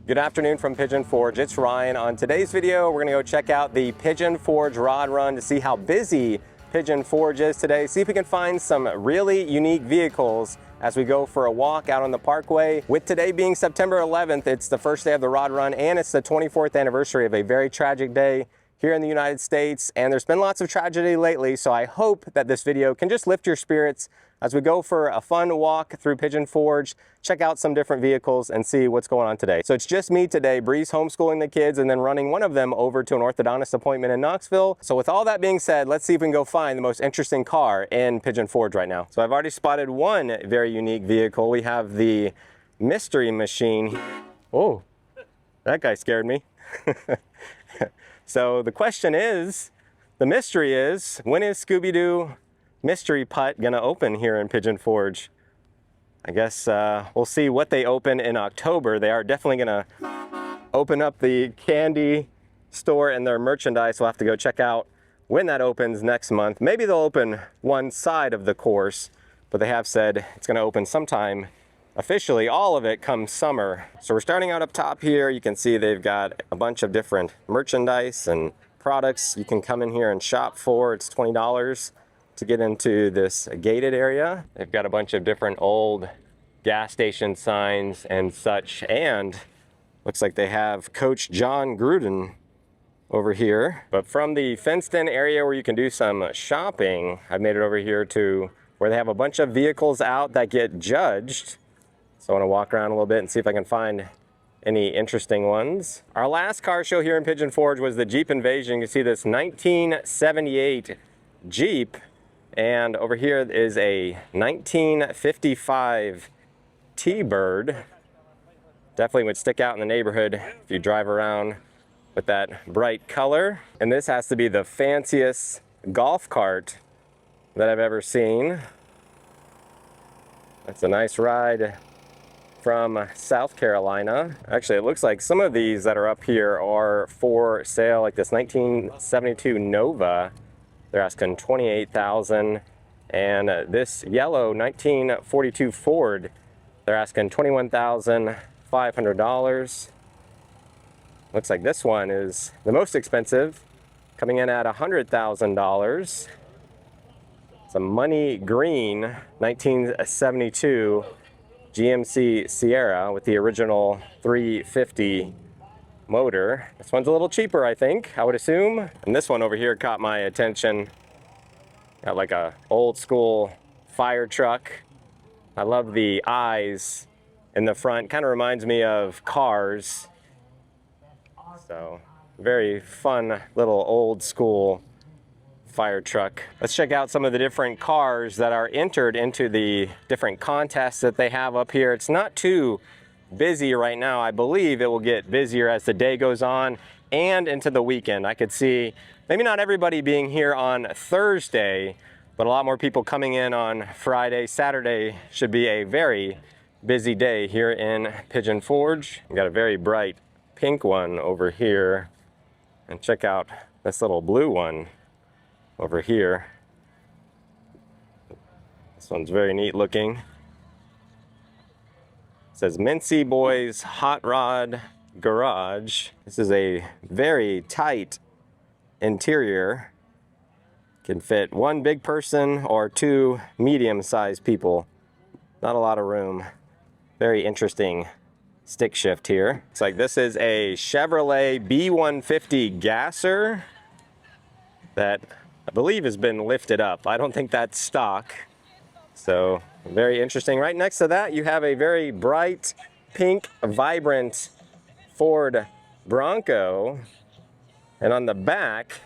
Good afternoon from Pigeon Forge, it's Ryan. On today's video, we're gonna go check out the Pigeon Forge Rod Run to see how busy Pigeon Forge is today. See if we can find some really unique vehicles as we go for a walk out on the parkway. With today being September 11th, it's the first day of the Rod Run and it's the 24th anniversary of a very tragic day here in the United States. And there's been lots of tragedy lately, so I hope that this video can just lift your spirits as we go for a fun walk through Pigeon Forge, check out some different vehicles and see what's going on today. So it's just me today. Bree's homeschooling the kids and then running one of them over to an orthodontist appointment in Knoxville. So with all that being said, let's see if we can go find the most interesting car in Pigeon Forge right now. So I've already spotted one very unique vehicle. We have the mystery machine. Oh, that guy scared me. So the question is, the mystery is, when is Scooby-Doo Mystery Putt gonna open here in Pigeon Forge? I guess we'll see what they open in October. They are definitely gonna open up the candy store and their merchandise. We'll have to go check out when that opens next month. Maybe they'll open one side of the course, but they have said it's gonna open sometime officially, all of it come summer. So we're starting out up top here. You can see they've got a bunch of different merchandise and products you can come in here and shop for. It's $20 to get into this gated area. They've got a bunch of different old gas station signs and such, and looks like they have Coach John Gruden over here. But from the fenced in area where you can do some shopping, I've made it over here to where they have a bunch of vehicles out that get judged. So I want to walk around a little bit and see if I can find any interesting ones. Our last car show here in Pigeon Forge was the Jeep Invasion. You can see this 1978 Jeep. And over here is a 1955 T-Bird. Definitely would stick out in the neighborhood if you drive around with that bright color. And this has to be the fanciest golf cart that I've ever seen. That's a nice ride from South Carolina. Actually, it looks like some of these that are up here are for sale, like this 1972 Nova. They're asking $28,000, and this yellow 1942 Ford, they're asking $21,500. Looks like this one is the most expensive, coming in at $100,000. It's a money green 1972 GMC Sierra with the original 350 motor. This one's a little cheaper, I think, I would assume. And this one over here caught my attention. Got like a old school fire truck. I love the eyes in the front. Kind of reminds me of Cars. So very fun little old school fire truck. Let's check out some of the different cars that are entered into the different contests that they have up here. It's not too busy right now. I believe it will get busier as the day goes on and into the weekend. I could see maybe not everybody being here on Thursday, but a lot more people coming in on Friday. Saturday should be a very busy day here in Pigeon Forge. We've got a very bright pink one over here, and check out this little blue one over here. This one's very neat looking. It says Mincy Boys Hot Rod Garage. This is a very tight interior. Can fit one big person or two medium-sized people. Not a lot of room. Very interesting stick shift here. It's like this is a Chevrolet B150 gasser that I believe has been lifted up. I don't think that's stock. So very interesting. Right next to that, you have a very bright, pink, vibrant Ford Bronco. And on the back,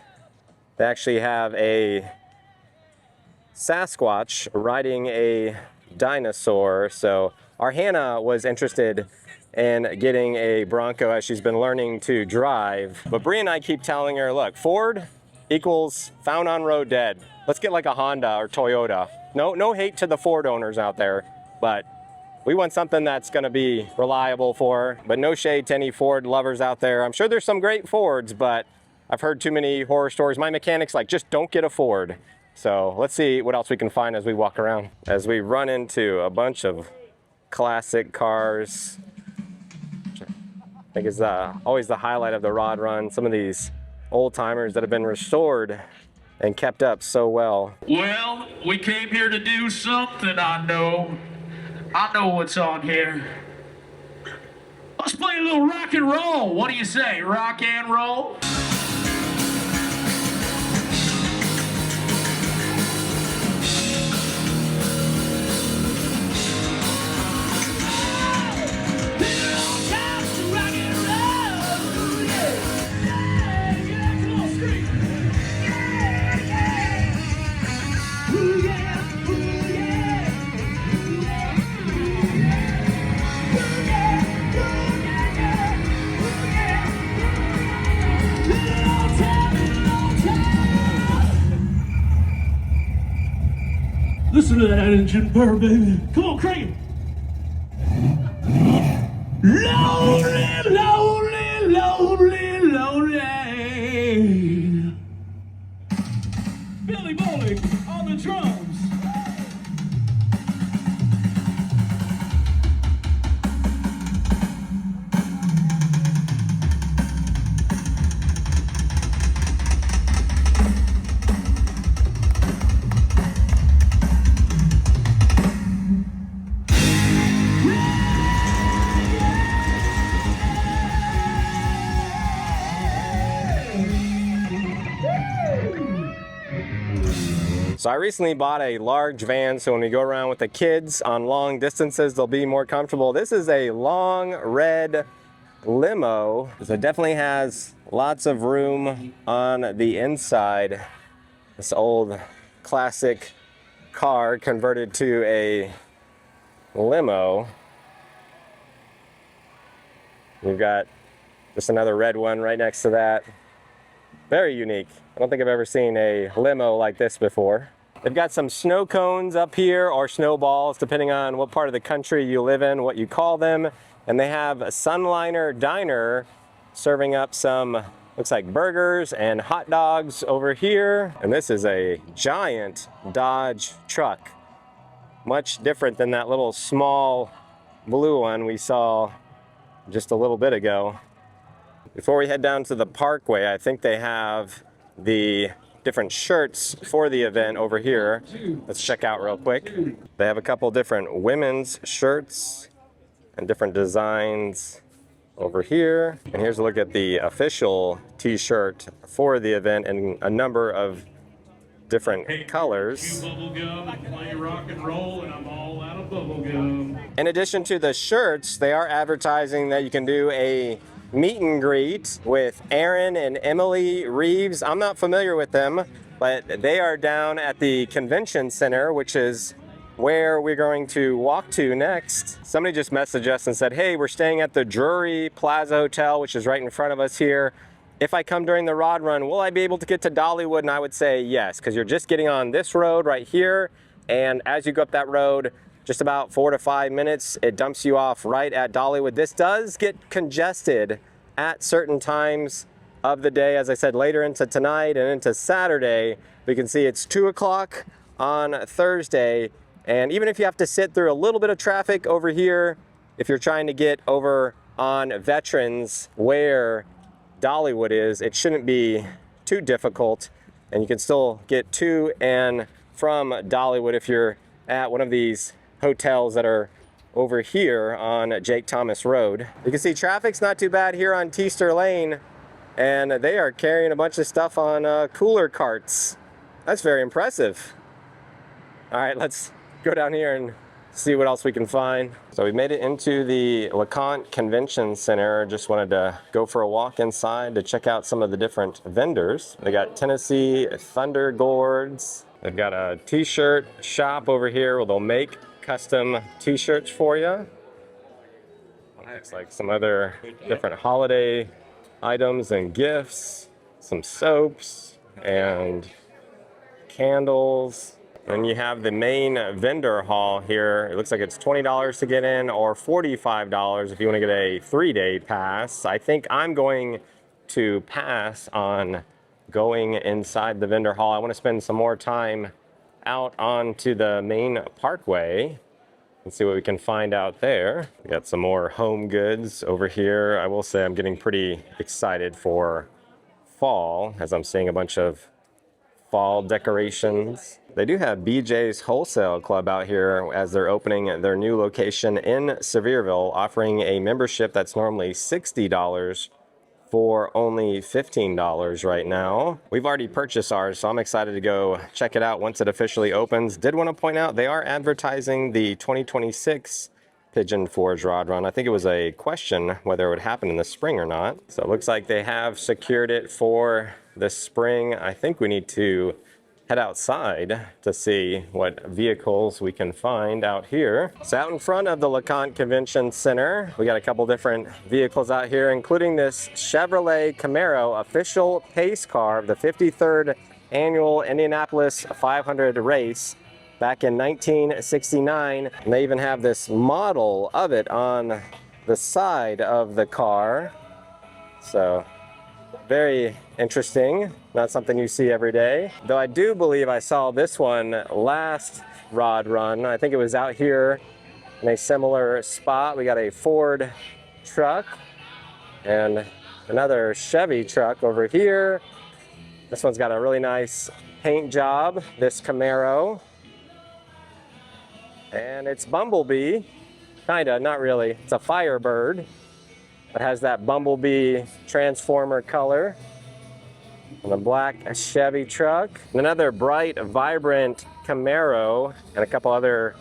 they actually have a Sasquatch riding a dinosaur. So our Hannah was interested in getting a Bronco as she's been learning to drive. But Brie and I keep telling her, look, Ford equals found on road dead. Let's get like a Honda or Toyota. No hate to the Ford owners out there, but we want something that's gonna be reliable for her. But no shade to any Ford lovers out there. I'm sure there's some great Fords, but I've heard too many horror stories. My mechanic's like, just don't get a Ford. So let's see what else we can find as we walk around. As we run into a bunch of classic cars. I think is always the highlight of the Rod Run. Some of these old timers that have been restored and kept up so well. Well, we came here to do something, I know. I know what's on here. Let's play a little rock and roll. What do you say, rock and roll? Listen to that engine burr, baby. Come on, crank it. Lonely, lonely, lonely, lonely. Billy Bowling on the drums. So I recently bought a large van, so when we go around with the kids on long distances, they'll be more comfortable. This is a long red limo, so it definitely has lots of room on the inside. This old classic car converted to a limo. We've got just another red one right next to that. Very unique. I don't think I've ever seen a limo like this before. They've got some snow cones up here, or snowballs, depending on what part of the country you live in, what you call them. And they have a Sunliner Diner serving up some, looks like burgers and hot dogs over here. And this is a giant Dodge truck. Much different than that little small blue one we saw just a little bit ago. Before we head down to the parkway, I think they have the different shirts for the event over here. Let's check out real quick. They have a couple different women's shirts and different designs over here. And here's a look at the official t-shirt for the event in a number of different colors. In addition to the shirts, they are advertising that you can do a meet and greet with Aaron and Emily Reeves. I'm not familiar with them, but they are down at the convention center, which is where we're going to walk to next. Somebody just messaged us and said, hey, we're staying at the Drury Plaza Hotel, which is right in front of us here. If I come during the Rod Run, will I be able to get to Dollywood? And I would say yes, because you're just getting on this road right here. And as you go up that road, just about 4 to 5 minutes, it dumps you off right at Dollywood. This does get congested at certain times of the day. As I said, later into tonight and into Saturday, we can see it's 2 o'clock on Thursday. And even if you have to sit through a little bit of traffic over here, if you're trying to get over on Veterans where Dollywood is, it shouldn't be too difficult. And you can still get to and from Dollywood if you're at one of these hotels that are over here on Jake Thomas Road. You can see traffic's not too bad here on Teaster Lane, and they are carrying a bunch of stuff on cooler carts. That's very impressive. All right, let's go down here and see what else we can find. So we made it into the LeConte Convention Center. Just wanted to go for a walk inside to check out some of the different vendors. They got Tennessee Thunder Gourds. They've got a t-shirt shop over here where they'll make custom t-shirts for you. Looks like some other different holiday items and gifts, some soaps and candles. And you have the main vendor hall here. It looks like it's $20 to get in or $45 if you want to get a 3-day pass. I think I'm going to pass on going inside the vendor hall. I want to spend some more time out onto the main parkway. Let's see what we can find out there. We got some more home goods over here. I will say I'm getting pretty excited for fall as I'm seeing a bunch of fall decorations. They do have BJ's Wholesale Club out here as they're opening their new location in Sevierville, offering a membership that's normally $60 for only $15 right now. We've already purchased ours, so I'm excited to go check it out once it officially opens. Did want to point out they are advertising the 2026 Pigeon Forge Rod Run. I think it was a question whether it would happen in the spring or not. So it looks like they have secured it for the spring. I think we need to head outside to see what vehicles we can find out here. So out in front of the LeConte Convention Center, we got a couple different vehicles out here, including this Chevrolet Camaro official pace car of the 53rd annual Indianapolis 500 race back in 1969. And they even have this model of it on the side of the car. So very interesting, not something you see every day. Though I do believe I saw this one last Rod Run. I think it was out here in a similar spot. We got a Ford truck and another Chevy truck over here. This one's got a really nice paint job, this Camaro. And it's Bumblebee, kinda, not really. It's a Firebird. It has that Bumblebee transformer color. And a black Chevy truck. And another bright, vibrant Camaro. And a couple other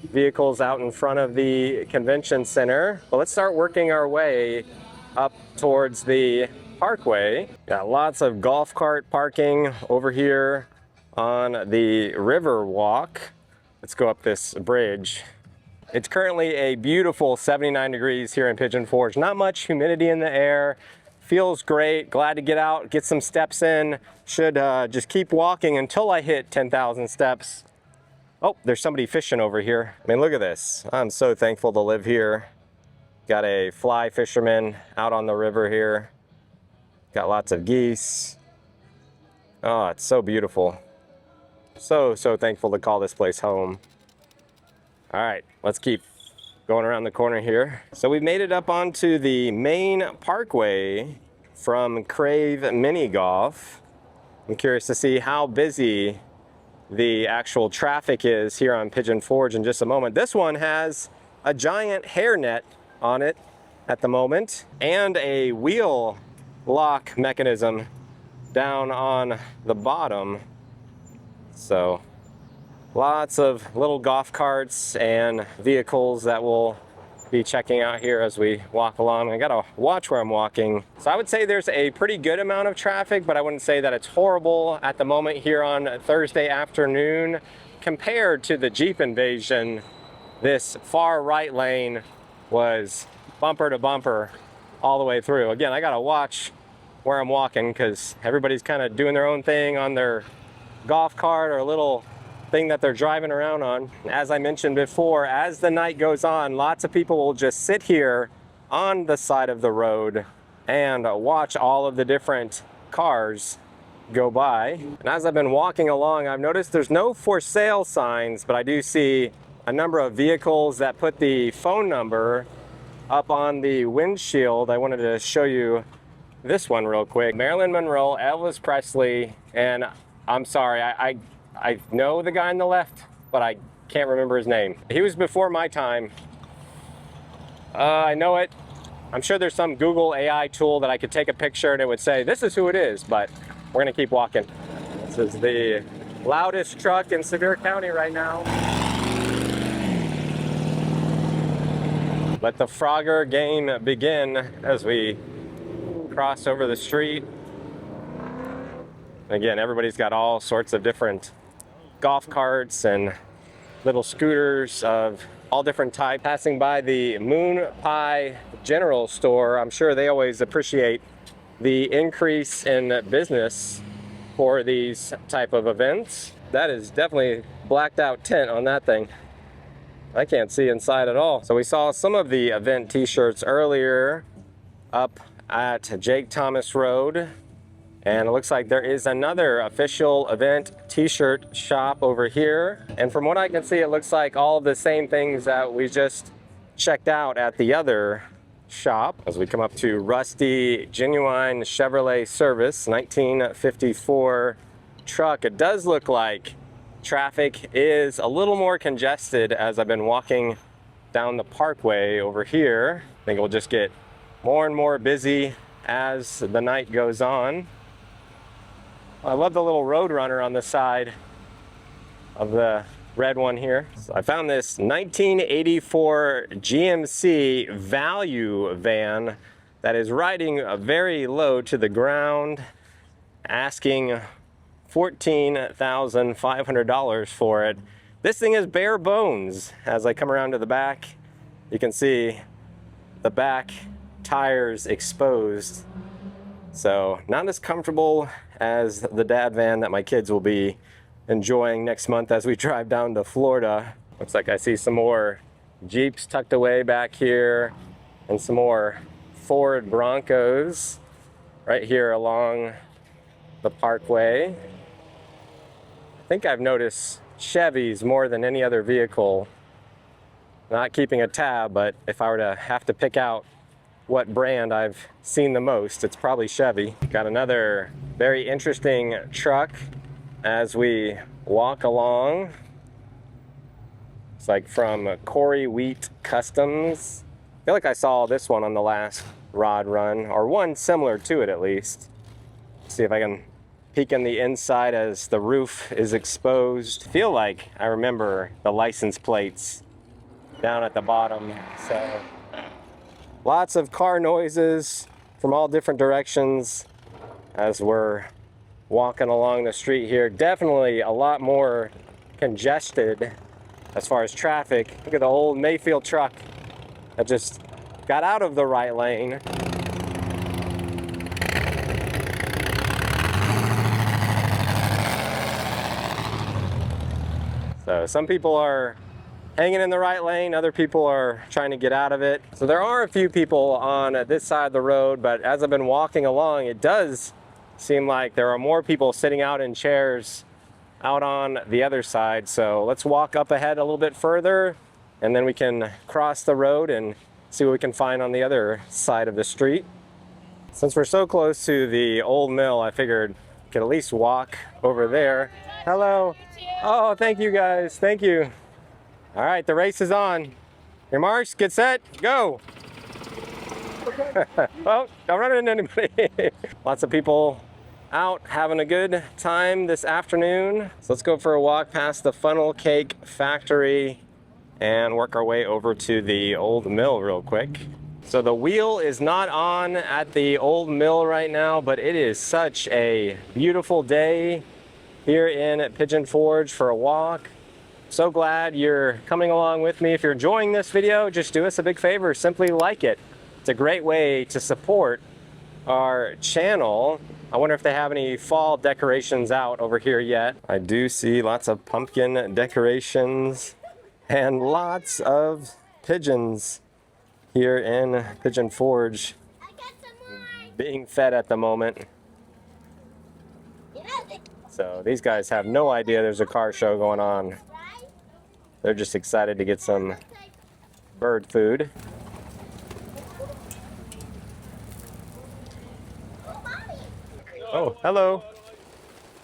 vehicles out in front of the convention center. But let's start working our way up towards the parkway. Got lots of golf cart parking over here on the River Walk. Let's go up this bridge. It's currently a beautiful 79 degrees here in Pigeon Forge. Not much humidity in the air. Feels great. Glad to get out, get some steps in. Should just keep walking until I hit 10,000 steps. Oh, there's somebody fishing over here. I mean, look at this. I'm so thankful to live here. Got a fly fisherman out on the river here. Got lots of geese. Oh, it's so beautiful. So thankful to call this place home. All right, let's keep going around the corner here. So we've made it up onto the main parkway from Crave Mini Golf. I'm curious to see how busy the actual traffic is here on Pigeon Forge in just a moment. This one has a giant hairnet on it at the moment and a wheel lock mechanism down on the bottom. So lots of little golf carts and vehicles that we'll be checking out here as we walk along. I gotta watch where I'm walking. So I would say there's a pretty good amount of traffic, but I wouldn't say that it's horrible at the moment here on Thursday afternoon. Compared to the Jeep invasion, this far right lane was bumper to bumper all the way through. Again, I gotta watch where I'm walking because everybody's kind of doing their own thing on their golf cart or little thing that they're driving around on. As I mentioned before, as the night goes on, lots of people will just sit here on the side of the road and watch all of the different cars go by. And as I've been walking along, I've noticed there's no for sale signs, but I do see a number of vehicles that put the phone number up on the windshield. I wanted to show you this one real quick. Marilyn Monroe, Elvis Presley, and I'm sorry, I know the guy on the left, but I can't remember his name. He was before my time. I know it. I'm sure there's some Google AI tool that I could take a picture and it would say, this is who it is, but we're gonna keep walking. This is the loudest truck in Sevier County right now. Let the Frogger game begin as we cross over the street. Again, everybody's got all sorts of different golf carts and little scooters of all different types. Passing by the Moon Pie General Store, I'm sure they always appreciate the increase in business for these type of events. That is definitely blacked out tint on that thing. I can't see inside at all. So we saw some of the event t-shirts earlier up at Jake Thomas Road. And it looks like there is another official event t-shirt shop over here. And from what I can see, it looks like all of the same things that we just checked out at the other shop. As we come up to Rusty Genuine Chevrolet Service, 1954 truck. It does look like traffic is a little more congested as I've been walking down the parkway over here. I think it will just get more and more busy as the night goes on. I love the little road runner on the side of the red one here. So I found this 1984 GMC value van that is riding very low to the ground, asking $14,500 for it. This thing is bare bones. As I come around to the back, you can see the back tires exposed. So not as comfortable as the dad van that my kids will be enjoying next month as we drive down to Florida. Looks like I see some more Jeeps tucked away back here and some more Ford Broncos right here along the parkway. I think I've noticed Chevys more than any other vehicle. Not keeping a tab, but if I were to have to pick out what brand I've seen the most, it's probably Chevy. Got another very interesting truck as we walk along. It's like from Corey Wheat Customs. I feel like I saw this one on the last Rod Run, or one similar to it at least. See if I can peek in the inside as the roof is exposed. I feel like I remember the license plates down at the bottom. So lots of car noises from all different directions as we're walking along the street here. Definitely a lot more congested as far as traffic. Look at the old Mayfield truck that just got out of the right lane. So some people are hanging in the right lane, other people are trying to get out of it. So there are a few people on this side of the road, but as I've been walking along, it does seem like there are more people sitting out in chairs out on the other side. So let's walk up ahead a little bit further, and then we can cross the road and see what we can find on the other side of the street. Since we're so close to the old mill, I figured we could at least walk over there. Hello. Oh, thank you guys. Thank you. All right, the race is on. Your marks, get set, go. Well, don't run into anybody. Lots of people out having a good time this afternoon. So let's go for a walk past the funnel cake factory and work our way over to the old mill real quick. So the wheel is not on at the old mill right now, but it is such a beautiful day here in Pigeon Forge for a walk. So glad you're coming along with me. If you're enjoying this video, just do us a big favor, simply like it. It's a great way to support our channel. I wonder if they have any fall decorations out over here yet. I do see lots of pumpkin decorations and lots of pigeons here in Pigeon Forge being fed at the moment. So these guys have no idea there's a car show going on. They're just excited to get some bird food. Oh, hello.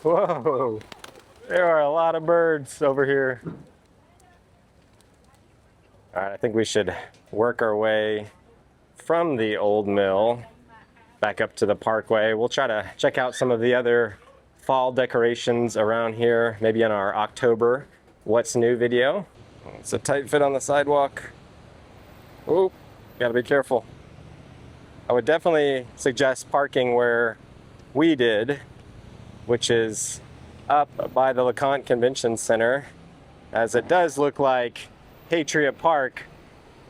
Whoa. There are a lot of birds over here. All right, I think we should work our way from the old mill back up to the parkway. We'll try to check out some of the other fall decorations around here, maybe in our October What's New video. It's a tight fit on the sidewalk. Oh, gotta be careful. I would definitely suggest parking where we did, which is up by the LeConte Convention Center, as it does look like Patriot Park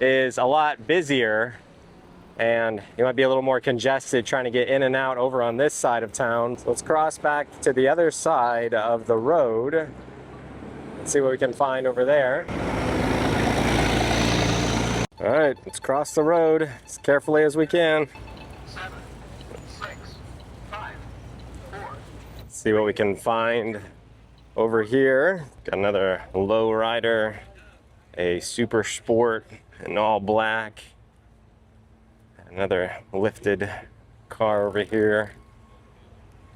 is a lot busier and you might be a little more congested trying to get in and out over on this side of town. So let's cross back to the other side of the road. Let's see what we can find over there. All right, let's cross the road as carefully as we can. 7, 6, 5, See what we can find over here. Got another lowrider, a super sport in all black. Another lifted car over here.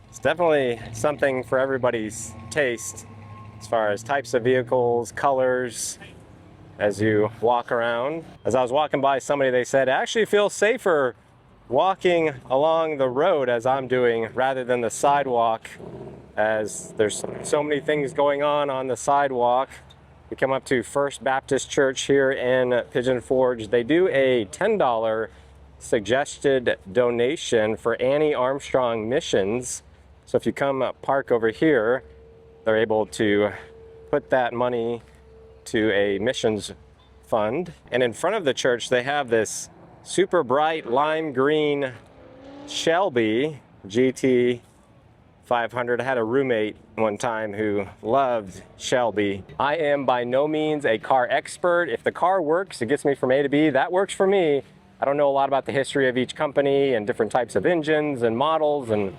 It's definitely something for everybody's taste as far as types of vehicles, colors, as you walk around. As I was walking by somebody, they said, I actually feel safer walking along the road as I'm doing rather than the sidewalk, as there's so many things going on the sidewalk. We come up to First Baptist Church here in Pigeon Forge. They do a $10 suggested donation for Annie Armstrong missions. So if you come park over here, they're able to put that money to a missions fund. And in front of the church, they have this super bright lime green Shelby GT 500. I had a roommate one time who loved Shelby. I am by no means a car expert. If the car works, it gets me from A to B, that works for me. I don't know a lot about the history of each company and different types of engines and models, and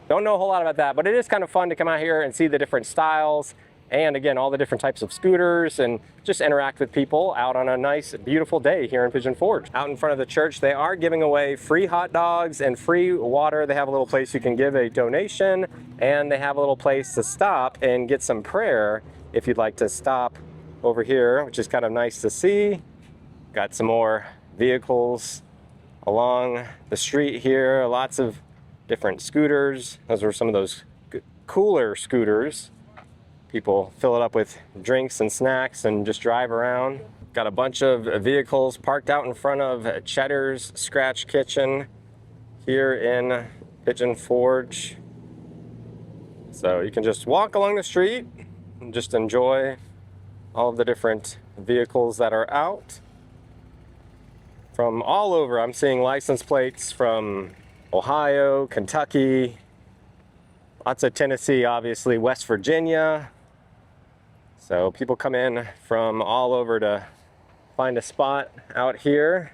don't know a whole lot about that, but it is kind of fun to come out here and see the different styles and again, all the different types of scooters and just interact with people out on a nice, beautiful day here in Pigeon Forge. Out in front of the church, they are giving away free hot dogs and free water. They have a little place you can give a donation, and they have a little place to stop and get some prayer if you'd like to stop over here, which is kind of nice to see. Got some more vehicles along the street here, lots of different scooters. Those are some of those cooler scooters. People fill it up with drinks and snacks and just drive around. Got a bunch of vehicles parked out in front of Cheddar's Scratch Kitchen here in Pigeon Forge. So you can just walk along the street and just enjoy all of the different vehicles that are out. From all over, I'm seeing license plates from Ohio, Kentucky, lots of Tennessee, obviously, West Virginia. So people come in from all over to find a spot out here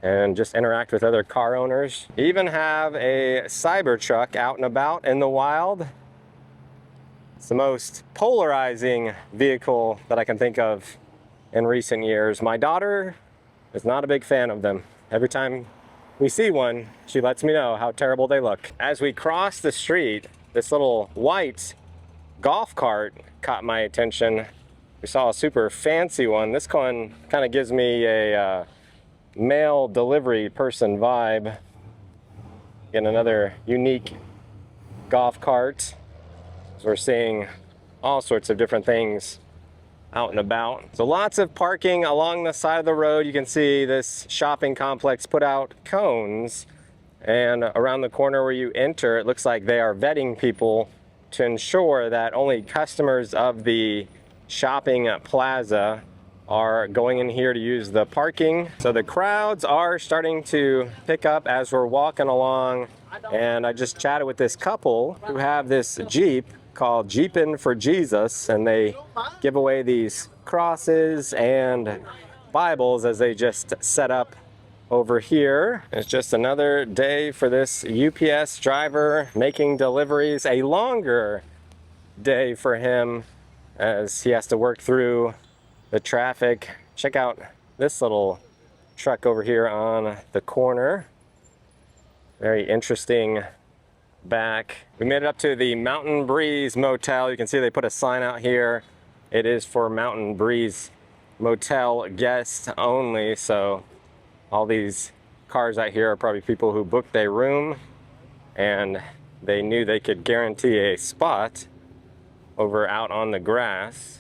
and just interact with other car owners. Even have a Cybertruck out and about in the wild. It's the most polarizing vehicle that I can think of in recent years. My daughter is not a big fan of them. Every time we see one, she lets me know how terrible they look. As we cross the street, this little white golf cart caught my attention. We saw a super fancy one. This one kind of gives me a mail delivery person vibe. Again, another unique golf cart. So we're seeing all sorts of different things out and about. So lots of parking along the side of the road. You can see this shopping complex put out cones, and around the corner where you enter, it looks like they are vetting people to ensure that only customers of the shopping plaza are going in here to use the parking. So the crowds are starting to pick up as we're walking along, and I just chatted with this couple who have this Jeep called Jeepin' for Jesus, and they give away these crosses and Bibles as they just set up over here. It's just another day for this UPS driver making deliveries, a longer day for him as he has to work through the traffic. Check out this little truck over here on the corner. Very interesting back. We made it up to the Mountain Breeze Motel. You can see they put a sign out here. It is for Mountain Breeze Motel guests only, so all these cars out here are probably people who booked a room and they knew they could guarantee a spot over out on the grass.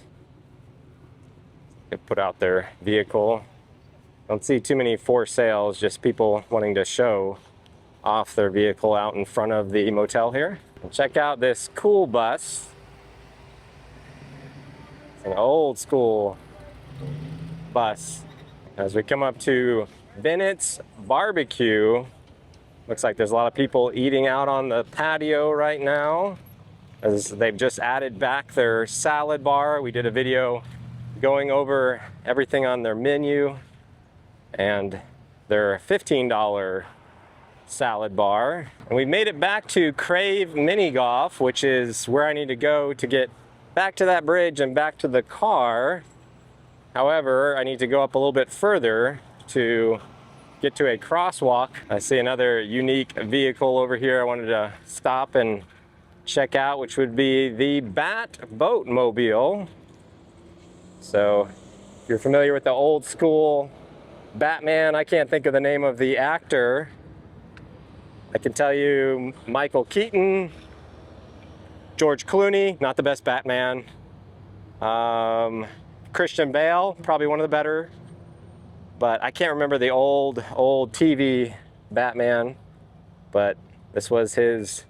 They put out their vehicle. Don't see too many for sales, just people wanting to show off their vehicle out in front of the motel here. And check out this cool bus. It's an old school bus. As we come up to Bennett's Barbecue, looks like there's a lot of people eating out on the patio right now as they've just added back their salad bar. We did a video going over everything on their menu, and their $15 salad bar. And we made it back to Crave Mini Golf, which is where I need to go to get back to that bridge and back to the car. However, I need to go up a little bit further to get to a crosswalk. I see another unique vehicle over here I wanted to stop and check out, which would be the Bat Boat Mobile. So if you're familiar with the old school Batman, I can't think of the name of the actor. I can tell you Michael Keaton, George Clooney, not the best Batman. Christian Bale, probably one of the better. But I can't remember the old TV Batman. But this was his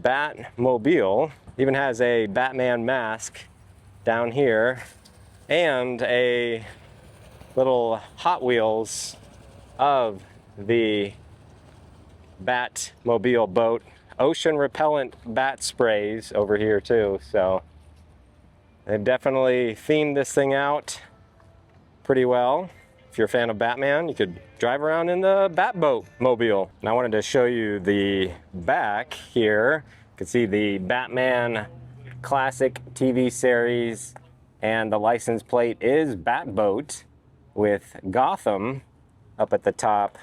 Batmobile. Even has a Batman mask down here and a little Hot Wheels of the Batmobile boat. Ocean repellent bat sprays over here too. So they've definitely themed this thing out pretty well. If you're a fan of Batman, you could drive around in the Batboat Mobile. And I wanted to show you the back here. You can see the Batman classic TV series, and the license plate is Batboat with Gotham up at the top.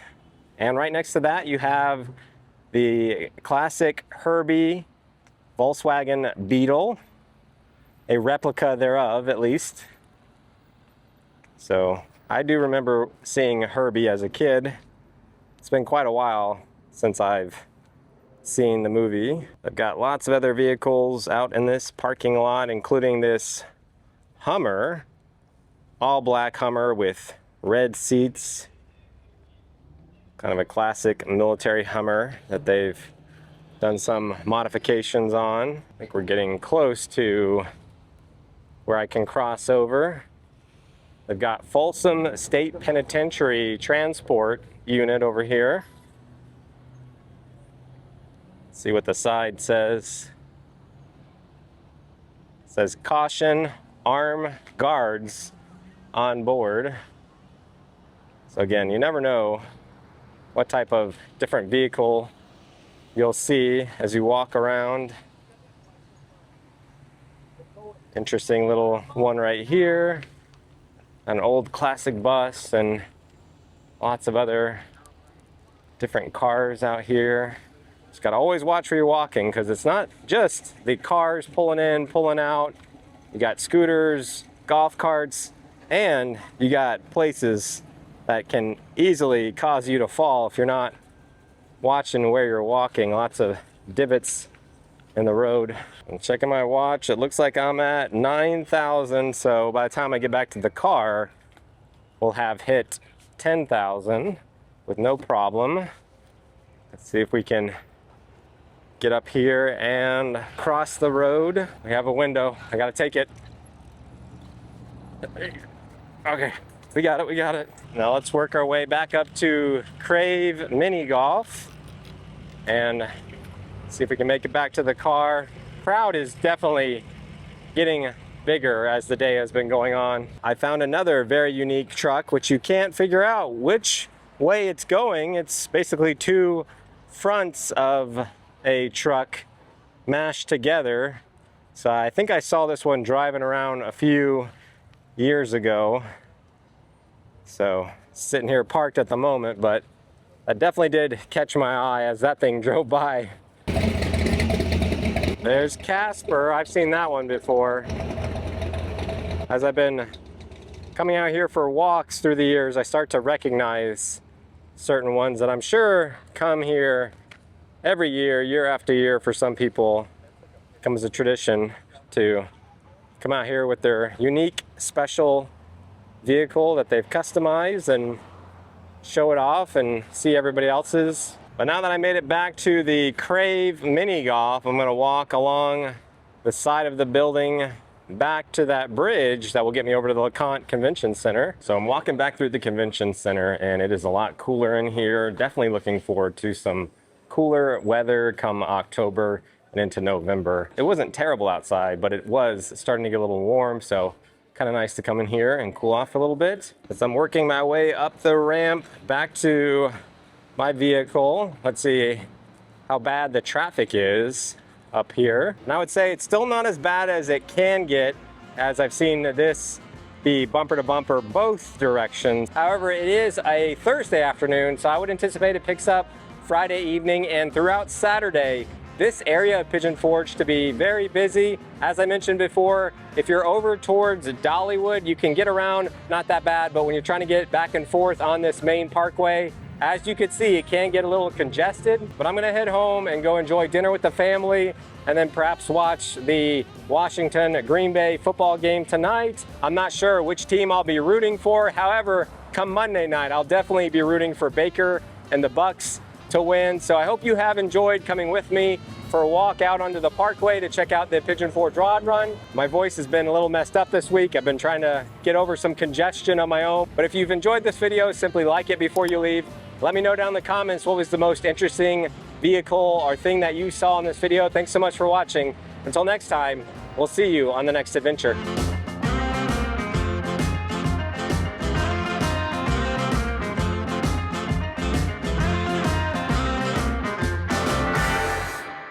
And right next to that, you have the classic Herbie Volkswagen Beetle, a replica thereof at least. So I do remember seeing Herbie as a kid. It's been quite a while since I've seen the movie. I've got lots of other vehicles out in this parking lot, including this Hummer, all black Hummer with red seats. Kind of a classic military Hummer that they've done some modifications on. I think we're getting close to where I can cross over. They've got Folsom State Penitentiary Transport Unit over here. Let's see what the side says. It says caution, armed guards on board. So again, you never know what type of different vehicle you'll see as you walk around. Interesting little one right here. An old classic bus and lots of other different cars out here. Just gotta always watch where you're walking, because it's not just the cars pulling in, pulling out. You got scooters, golf carts, and you got places that can easily cause you to fall if you're not watching where you're walking. Lots of divots in the road. I'm checking my watch. It looks like I'm at 9,000. So by the time I get back to the car, we'll have hit 10,000 with no problem. Let's see if we can get up here and cross the road. We have a window. I gotta take it. Okay, we got it. Now let's work our way back up to Crave Mini Golf and see if we can make it back to the car. Crowd is definitely getting bigger as the day has been going on. I found another very unique truck, which you can't figure out which way it's going. It's basically two fronts of a truck mashed together. So I think I saw this one driving around a few years ago. So sitting here parked at the moment, but that definitely did catch my eye as that thing drove by. There's Casper. I've seen that one before. As I've been coming out here for walks through the years, I start to recognize certain ones that I'm sure come here every year, year after year. For some people, it becomes a tradition to come out here with their unique, special vehicle that they've customized and show it off and see everybody else's. But now that I made it back to the Crave Mini Golf, I'm gonna walk along the side of the building back to that bridge that will get me over to the LeConte Convention Center. So I'm walking back through the convention center, and it is a lot cooler in here. Definitely looking forward to some cooler weather come October and into November. It wasn't terrible outside, but it was starting to get a little warm, so kind of nice to come in here and cool off a little bit. As I'm working my way up the ramp back to my vehicle. Let's see how bad the traffic is up here. And I would say it's still not as bad as it can get, as I've seen this be bumper to bumper both directions. However, it is a Thursday afternoon, so I would anticipate it picks up Friday evening and throughout Saturday. This area of Pigeon Forge to be very busy. As I mentioned before, if you're over towards Dollywood, you can get around, not that bad, but when you're trying to get back and forth on this main parkway, as you can see, it can get a little congested. But I'm gonna head home and go enjoy dinner with the family and then perhaps watch the Washington-Green Bay football game tonight. I'm not sure which team I'll be rooting for. However, come Monday night, I'll definitely be rooting for Baker and the Bucks to win. So I hope you have enjoyed coming with me for a walk out onto the parkway to check out the Pigeon Forge Rod Run. My voice has been a little messed up this week. I've been trying to get over some congestion on my own. But if you've enjoyed this video, simply like it before you leave. Let me know down in the comments what was the most interesting vehicle or thing that you saw in this video. Thanks so much for watching. Until next time, we'll see you on the next adventure.